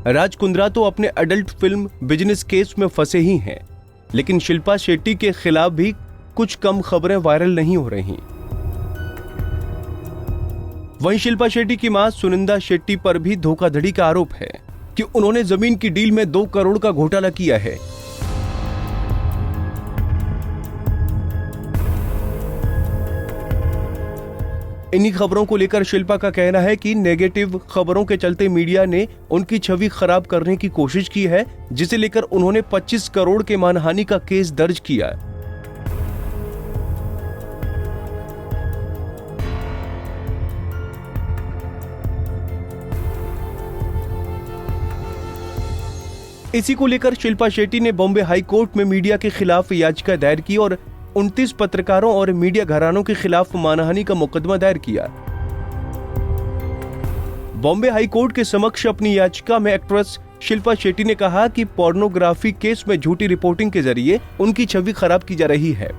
राज कुंद्रा तो अपने adult film business case में फंसे ही हैं, लेकिन शिल्पा शेट्टी के खिलाफ भी कुछ कम खबरें वायरल नहीं हो रही। वहीं शिल्पा शेट्टी की मां सुनंदा शेट्टी पर भी धोखाधड़ी का आरोप है कि उन्होंने जमीन की डील में 2 करोड़ का घोटाला किया है। इन्हीं खबरों को लेकर शिल्पा का कहना है कि नेगेटिव खबरों के चलते मीडिया ने उनकी छवि खराब करने की कोशिश की है, जिसे लेकर उन्होंने 25 करोड़ के मानहानि का केस दर्ज किया। इसी को लेकर शिल्पा शेट्टी ने बॉम्बे हाई कोर्ट में मीडिया के खिलाफ याचिका दायर की और 29 पत्रकारों और मीडिया घरानों के खिलाफ मानहानि का मुकदमा दायर किया। बॉम्बे हाई कोर्ट के समक्ष अपनी याचिका में एक्ट्रेस शिल्पा शेट्टी ने कहा कि पोर्नोग्राफी केस में झूठी रिपोर्टिंग के जरिए उनकी छवि खराब की जा रही है।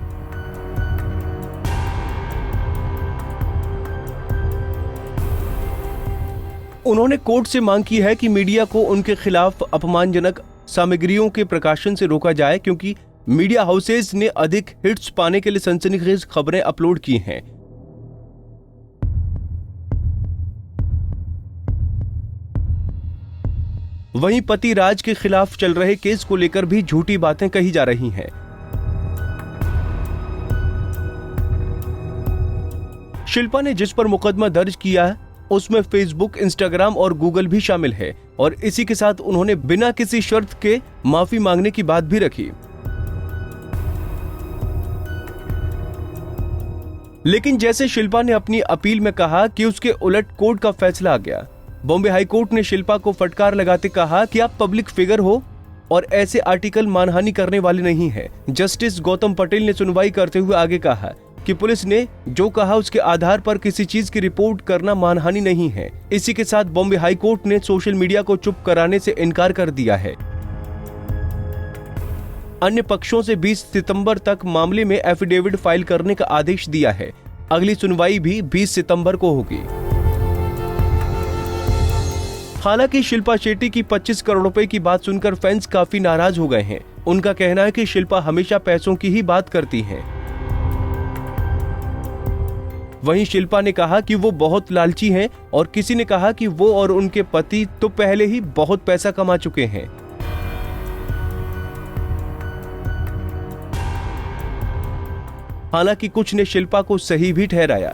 उन्होंने कोर्ट से मांग की है कि मीडिया को उनके खिलाफ अपमानजनक सामग्रियों के प्रकाशन से रोका जाए, क्योंकि मीडिया हाउसेस ने अधिक हिट्स पाने के लिए सनसनीखेज खबरें अपलोड की हैं। वहीं पति राज के खिलाफ चल रहे केस को लेकर भी झूठी बातें कही जा रही हैं। शिल्पा ने जिस पर मुकदमा दर्ज किया है उसमें फेसबुक, इंस्टाग्राम और गूगल भी शामिल है और इसी के साथ उन्होंने बिना किसी शर्त के माफी मांगने की बात भी रखी। लेकिन जैसे शिल्पा ने अपनी अपील में कहा कि उसके उलट कोर्ट का फैसला आ गया। बॉम्बे हाई कोर्ट ने शिल्पा को फटकार लगाते कहा कि आप पब्लिक फिगर हो और ऐसे आर्टिकल मानहानि करने वाले नहीं हैं। जस्टिस गौतम पटेल ने सुनवाई करते हुए आगे कहा कि पुलिस ने जो कहा उसके आधार पर किसी चीज की रिपोर्ट करना मानहानि नहीं है। इसी के साथ बॉम्बे हाई कोर्ट ने सोशल मीडिया को चुप कराने से इनकार कर दिया है। अन्य पक्षों से 20 सितंबर तक मामले में एफिडेविट फाइल करने का आदेश दिया है। अगली सुनवाई भी 20 सितंबर को होगी। हालांकि शिल्पा शेट्टी की 25 करोड़ रुपए की बात सुनकर फैंस काफी नाराज हो गए हैं। उनका कहना है कि शिल्पा हमेशा पैसों की ही बात करती हैं। वहीं शिल्पा ने कहा कि वो बहुत लालची हैं और किसी ने कहा कि वो और उनके पति तो पहले ही बहुत पैसा कमा चुके हैं। हालांकि कुछ ने शिल्पा को सही भी ठहराया।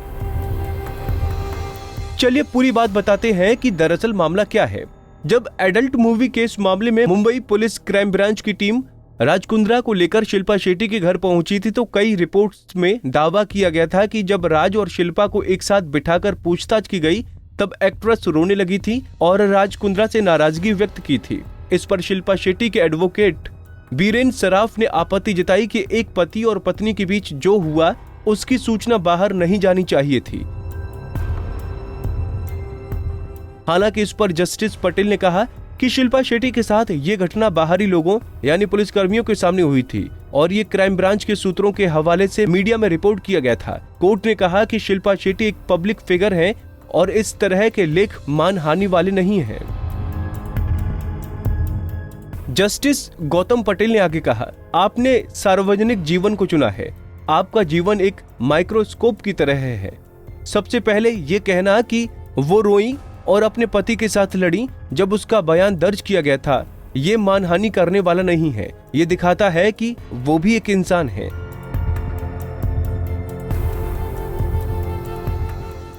चलिए पूरी बात बताते हैं कि दरअसल मामला क्या है। जब एडल्ट मूवी केस मामले में मुंबई पुलिस क्राइम ब्रांच की टीम राज कुंद्रा को लेकर शिल्पा शेट्टी के घर पहुंची थी, तो कई रिपोर्ट्स में दावा किया गया था कि जब राज और शिल्पा को एक साथ बिठाकर पूछताछ की गई तब एक्ट्रेस रोने लगी थी और राज कुंद्रा से नाराजगी व्यक्त की थी। इस पर शिल्पा शेट्टी के एडवोकेट बीरेन सराफ ने आपत्ति जताई कि एक पति और पत्नी के बीच जो हुआ उसकी सूचना बाहर नहीं जानी चाहिए थी। हालांकि इस पर जस्टिस पटेल ने कहा कि शिल्पा शेट्टी के साथ ये घटना बाहरी लोगों यानी पुलिसकर्मियों के सामने हुई थी और ये क्राइम ब्रांच के सूत्रों के हवाले से मीडिया में रिपोर्ट किया गया था। कोर्ट ने कहा कि शिल्पा शेट्टी एक पब्लिक फिगर हैं और इस तरह के लेख मानहानि वाले नहीं हैं। जस्टिस गौतम पटेल ने आगे कहा, आपने सार्वजनिक जीवन को चुना है। आपका जीवन एक माइक्रोस्कोप की तरह है। सबसे पहले ये कहना कि वो रोई और अपने पति के साथ लड़ी जब उसका बयान दर्ज किया गया था, ये मानहानि करने वाला नहीं है। ये दिखाता है कि वो भी एक इंसान है।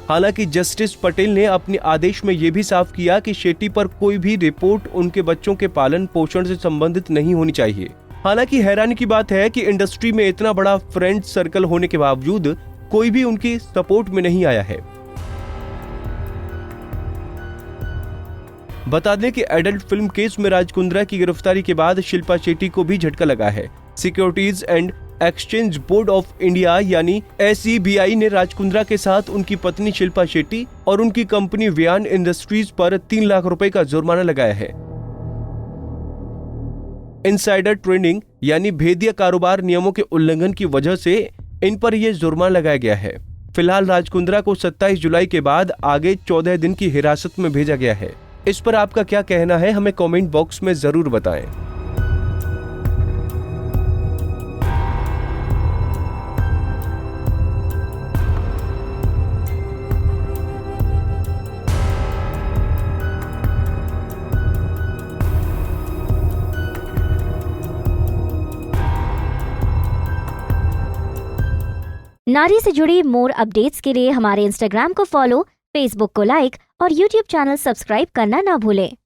हालांकि जस्टिस पटेल ने अपने आदेश में यह भी साफ किया कि शेट्टी पर कोई भी रिपोर्ट उनके बच्चों के पालन पोषण से संबंधित नहीं होनी चाहिए। हालांकि हैरानी की बात है कि इंडस्ट्री में इतना बड़ा फ्रेंड सर्कल होने के बावजूद कोई भी उनकी सपोर्ट में नहीं आया है। बता दें कि एडल्ट फिल्म केस में राज कुंद्रा की गिरफ्तारी के बाद शिल्पा शेट्टी को भी झटका लगा है। Securities and exchange board of India यानी SEBI ने राज कुंद्रा के साथ उनकी पत्नी शिल्पा शेट्टी और उनकी कंपनी वियान इंडस्ट्रीज पर 3 लाख रुपए का जुर्माना लगाया है। इनसाइडर ट्रेडिंग यानी भेदिया कारोबार नियमों के उल्लंघन की वजह से इन पर यह जुर्माना लगाया गया है। फिलहाल राज कुंद्रा को 27 जुलाई के बाद आगे 14 दिन की हिरासत में भेजा गया है। इस पर आपका क्या कहना है, हमें कमेंट बॉक्स में जरूर बताएं। नारी से जुड़ी मोर अपडेट्स के लिए हमारे इंस्टाग्राम को फॉलो, फेसबुक को लाइक और यूट्यूब चैनल सब्सक्राइब करना ना भूलें।